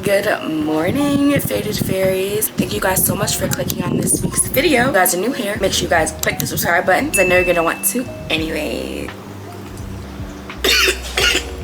Good morning, Faded Fairies. Thank you guys so much for clicking on this week's video. If you guys are new here, make sure you guys click the subscribe button because I know you're gonna want to anyway.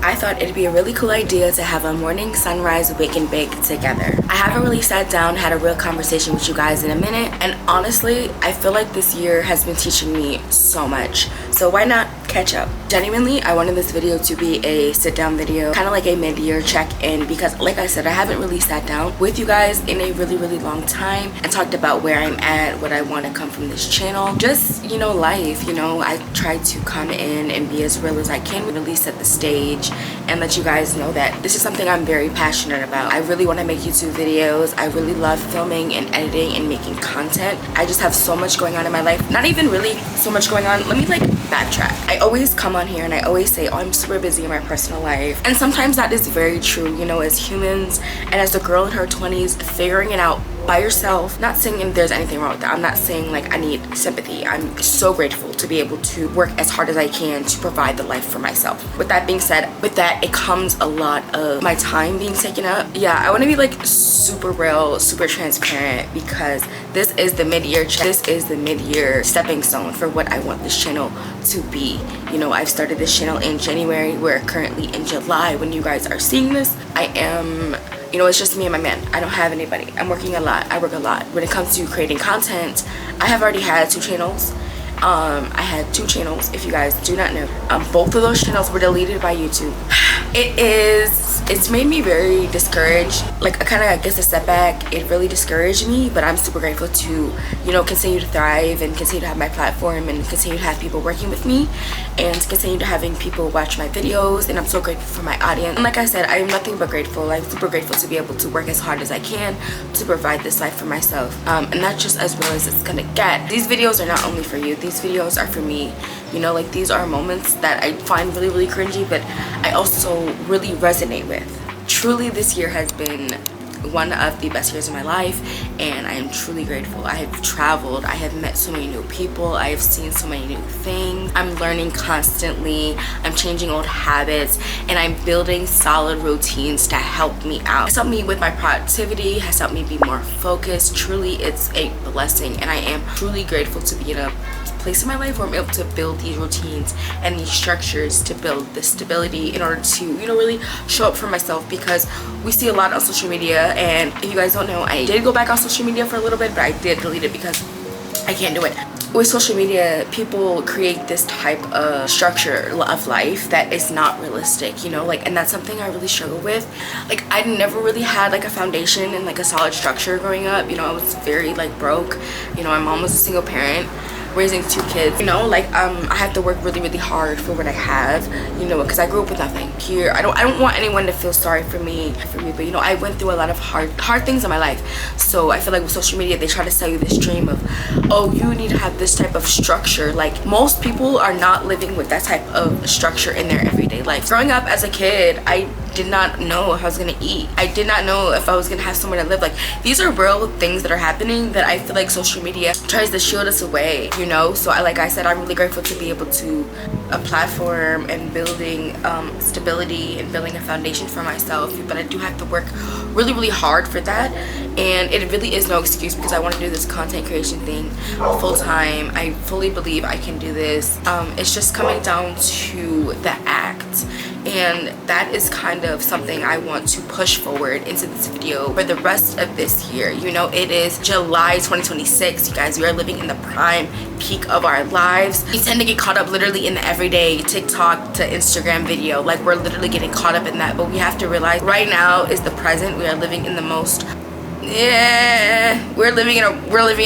I thought it'd be a really cool idea to have a morning sunrise wake and bake together. I haven't really sat down, had a real conversation with you guys in a minute, and honestly, I feel like this year has been teaching me so much. So why not catch up? Genuinely, I wanted this video to be a sit down video, kind of like a mid-year check-in, because like I said, I haven't really sat down with you guys in a really long time and talked about where I'm at, what I want to come from this channel. Just, you know, life, you know, I try to come in and be as real as I can, really set the stage and let you guys know that this is something I'm very passionate about. I really want to make YouTube videos. I really love filming and editing and making content. I just have so much going on in my life. Not even really so much going on. Let me like backtrack. I always come on here and I always say, oh, I'm super busy in my personal life. And sometimes that is very true, you know, as humans and as a girl in her 20s, figuring it out by yourself. Not saying there's anything wrong with that. I'm not saying like I need sympathy. I'm so grateful to be able to work as hard as I can to provide the life for myself. With that being said, with that it comes a lot of my time being taken up. Yeah, I want to be like super real, super transparent, because this is the mid-year check. This is the mid-year stepping stone for what I want this channel to be. You know, I've started this channel in January. We're currently in July when you guys are seeing this. I am, you know, it's just me and my man. I don't have anybody. I'm working a lot. I work a lot. When it comes to creating content, I have already had 2 channels. I had 2 channels, if you guys do not know. Both of those channels were deleted by YouTube. It's made me very discouraged. Like, I kind of, I guess, a setback. It really discouraged me, but I'm super grateful to, you know, continue to thrive and continue to have my platform and continue to have people working with me and continue to having people watch my videos. And I'm so grateful for my audience. And like I said, I am nothing but grateful. I'm super grateful to be able to work as hard as I can to provide this life for myself. And that's just as real as it's gonna get. These videos are not only for you. These videos are for me. You know, like, these are moments that I find really cringy, but I also really resonate with. Truly, this year has been one of the best years of my life, and I am truly grateful. I have traveled, I have met so many new people, I have seen so many new things. I'm learning constantly, I'm changing old habits, and I'm building solid routines to help me out. It's helped me with my productivity, has helped me be more focused. Truly, it's a blessing, and I am truly grateful to be in a place in my life where I'm able to build these routines and these structures to build the stability in order to, you know, really show up for myself, because we see a lot on social media. And if you guys don't know, I did go back on social media for a little bit, but I did delete it because I can't do it. With social media, people create this type of structure of life that is not realistic, you know, like, and that's something I really struggle with. Like, I never really had like a foundation and like a solid structure growing up. You know, I was very like broke. You know, my mom was a single parent raising 2 kids, you know, like, I have to work really hard for what I have, you know, because I grew up with nothing. Here, I don't want anyone to feel sorry for me, but, you know, I went through a lot of hard things in my life. So I feel like with social media, they try to sell you this dream of, oh, you need to have this type of structure. Like, most people are not living with that type of structure in their everyday life. Growing up as a kid, I did not know if I was gonna eat. I did not know if I was gonna have somewhere to live. Like, these are real things that are happening that I feel like social media tries to shield us away, you know. So like I said, I'm really grateful to be able to a platform and building stability and building a foundation for myself, but I do have to work really hard for that. And it really is no excuse, because I want to do this content creation thing full time. I fully believe I can do this. It's just coming down to the act, and that is kind of something I want to push forward into this video for the rest of this year. You know, it is July 2026, you guys. We are living in the prime peak of our lives. We tend to get caught up literally in the everyday TikTok to Instagram video. Like, we're literally getting caught up in that, but we have to realize right now is the present. We are living in the most, we're living in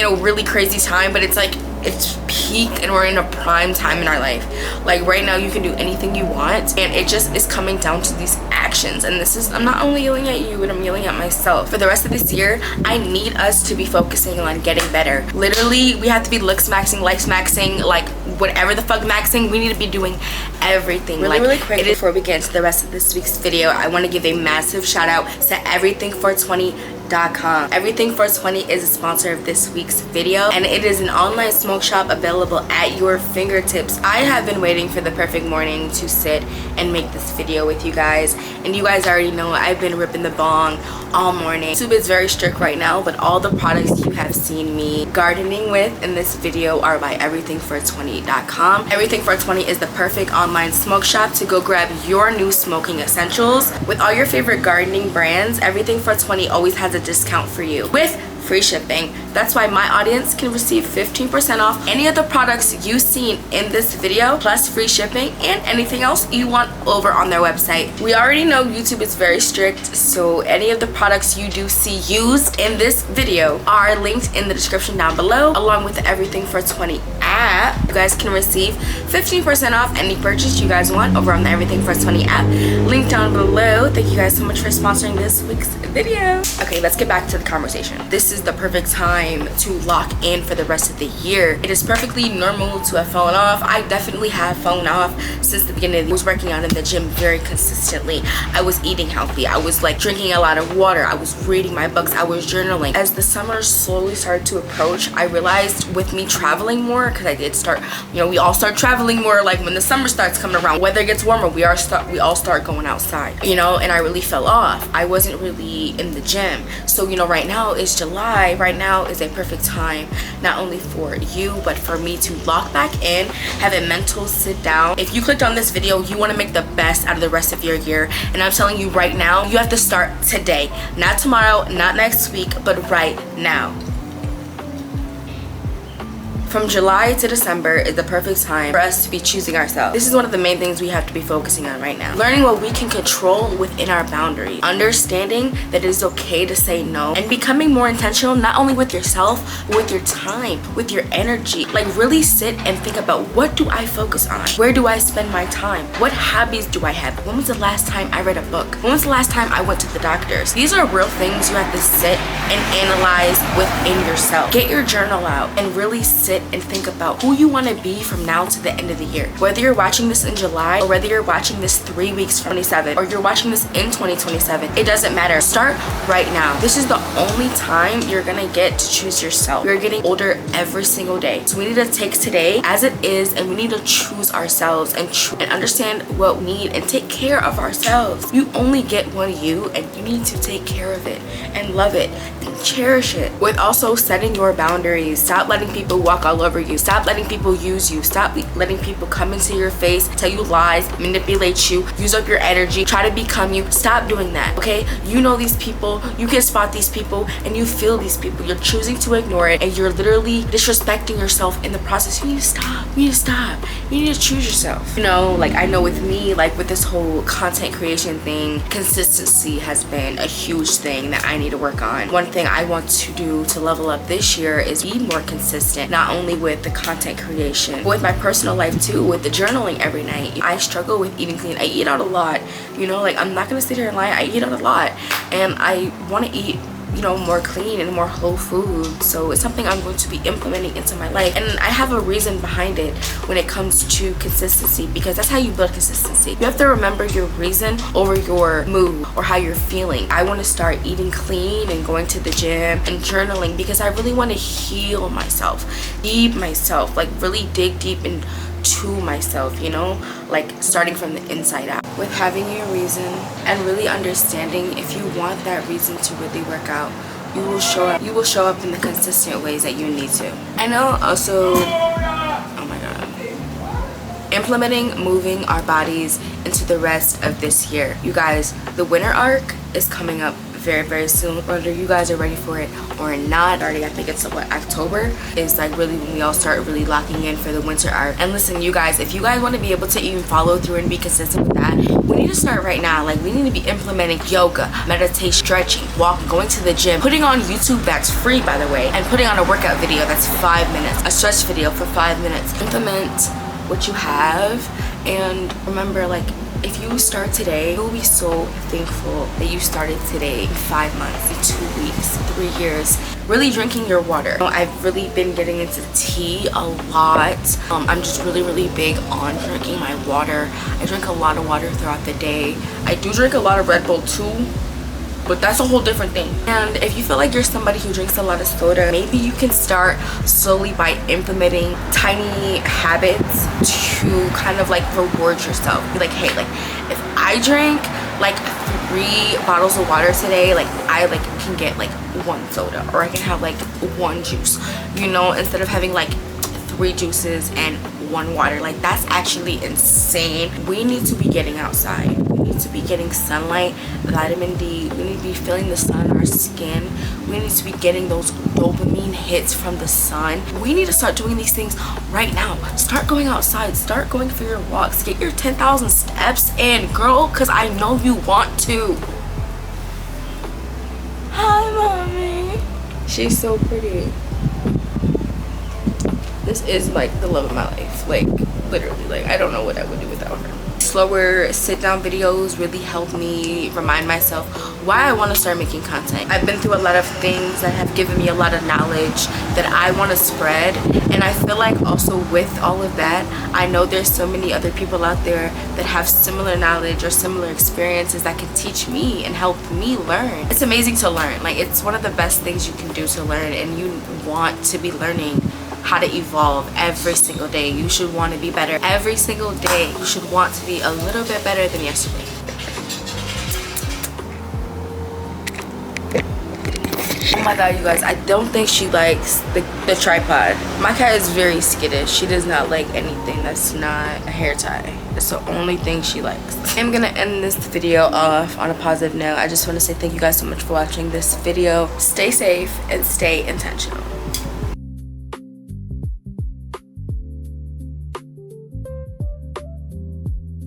a really crazy time, but it's like, it's peak and we're in a prime time in our life. Like, right now you can do anything you want, and it just is coming down to these actions. And this is, I'm not only yelling at you, but I'm yelling at myself. For the rest of this year, I need us to be focusing on getting better. Literally, we have to be looks maxing, likes maxing, like whatever the fuck maxing. We need to be doing everything. Really quick, before we get into the rest of this week's video, I want to give a massive shout out to Everything 420 Everything420.com. Everything420 is a sponsor of this week's video, and it is an online smoke shop available at your fingertips. I have been waiting for the perfect morning to sit and make this video with you guys, and you guys already know I've been ripping the bong all morning. YouTube is very strict right now, but all the products you have seen me gardening with in this video are by Everything420.com. Everything420 is the perfect online smoke shop to go grab your new smoking essentials. With all your favorite gardening brands, Everything420 always has a discount for you with free shipping. That's why my audience can receive 15% off any of the products you've seen in this video, plus free shipping and anything else you want over on their website. We already know YouTube is very strict, so any of the products you do see used in this video are linked in the description down below, along with the Everything420 app. You guys can receive 15% off any purchase you guys want over on the Everything420 app, link down below. Thank you guys so much for sponsoring this week's video. Okay, let's get back to the conversation. This is the perfect time to lock in for the rest of the year. It is perfectly normal to have fallen off. I definitely have fallen off since the beginning. I was working out in the gym very consistently. I was eating healthy. I was like drinking a lot of water. I was reading my books. I was journaling. As the summer slowly started to approach, I realized with me traveling more, because I did start, you know, we all start traveling more like when the summer starts coming around. Weather gets warmer, we all start going outside, you know, and I really fell off. I wasn't really in the gym. So, you know, right now is July. Right now is a perfect time, not only for you, but for me to lock back in, have a mental sit down. If you clicked on this video, you want to make the best out of the rest of your year. And I'm telling you right now, you have to start today. Not tomorrow, not next week, but right now. From July to December is the perfect time for us to be choosing ourselves. This is one of the main things we have to be focusing on right now. Learning what we can control within our boundaries. Understanding that it is okay to say no. And becoming more intentional, not only with yourself, but with your time, with your energy. Like really sit and think about, what do I focus on? Where do I spend my time? What hobbies do I have? When was the last time I read a book? When was the last time I went to the doctors? These are real things you have to sit and analyze within yourself. Get your journal out and really sit and think about who you want to be from now to the end of the year. Whether you're watching this in July, or whether you're watching this 3 weeks from 27, or you're watching this in 2027, it doesn't matter. Start right now. This is the only time you're gonna get to choose yourself. We're getting older every single day, so we need to take today as it is, and we need to choose ourselves and understand what we need and take care of ourselves. You only get one you, and you need to take care of it and love it and cherish it. With also setting your boundaries. Stop letting people walk all over you. Stop letting people use you. Stop letting people come into your face, tell you lies, manipulate you, use up your energy, try to become you. Stop doing that, okay? You know these people, you can spot these people, and you feel these people. You're choosing to ignore it, and you're literally disrespecting yourself in the process. You need to stop. You need to stop. You need to choose yourself. You know, like I know with me, like with this whole content creation thing, consistency has been a huge thing that I need to work on. One thing I want to do to level up this year is be more consistent, not only with the content creation, but with my personal life too, with the journaling every night. I struggle with eating clean. I eat out a lot, you know, like I'm not gonna sit here and lie. I eat out a lot, and I want to eat, you know, more clean and more whole food. So it's something I'm going to be implementing into my life, and I have a reason behind it when it comes to consistency, because that's how you build consistency. You have to remember your reason over your mood or how you're feeling. I want to start eating clean and going to the gym and journaling, because I really want to heal myself, like really dig deep into myself, you know, like starting from the inside out. With having your reason and really understanding, if you want that reason to really work out, you will show up in the consistent ways that you need to. I know also, oh my god, implementing moving our bodies into the rest of this year. You guys, the winter arc is coming up very soon, whether you guys are ready for it or not. Already, I think it's what, October is like really when we all start really locking in for the winter arc. And listen, you guys, if you guys want to be able to even follow through and be consistent with that, we need to start right now. Like we need to be implementing yoga, meditation, stretching, walking, going to the gym, putting on YouTube that's free, by the way, and putting on a workout video that's 5 minutes, a stretch video for 5 minutes. Implement what you have, and remember, like, if you start today, you'll be so thankful that you started today in 5 months, in 2 weeks, 3 years. Really drinking your water. I've really been getting into tea a lot. I'm just really big on drinking my water. I drink a lot of water throughout the day. I do drink a lot of Red Bull too, but that's a whole different thing. And if you feel like you're somebody who drinks a lot of soda, maybe you can start slowly by implementing tiny habits to kind of like reward yourself. Be like, hey, like if I drink like 3 bottles of water today, like I like can get like 1 soda, or I can have like 1 juice, you know, instead of having like 3 juices and 1 water. Like that's actually insane. We need to be getting outside. We need to be getting sunlight, vitamin D. We need to be feeling the sun on our skin. We need to be getting those dopamine hits from the sun. We need to start doing these things right now. Start going outside. Start going for your walks. Get your 10,000 steps in, girl, because I know you want to. Hi, mommy. She's so pretty. This is like the love of my life, like literally, like I don't know what I would do without her. Slower sit down videos really help me remind myself why I want to start making content. I've been through a lot of things that have given me a lot of knowledge that I want to spread, and I feel like also with all of that, I know there's so many other people out there that have similar knowledge or similar experiences that can teach me and help me learn. It's amazing to learn. Like it's one of the best things you can do to learn, and you want to be learning how to evolve every single day. You should want to be better every single day. You should want to be a little bit better than yesterday. Oh my god, you guys, I don't think she likes the tripod. My cat is very skittish. She does not like anything that's not a hair tie. It's the only thing she likes. I'm gonna end this video off on a positive note. I just want to say thank you guys so much for watching this video. Stay safe and stay intentional.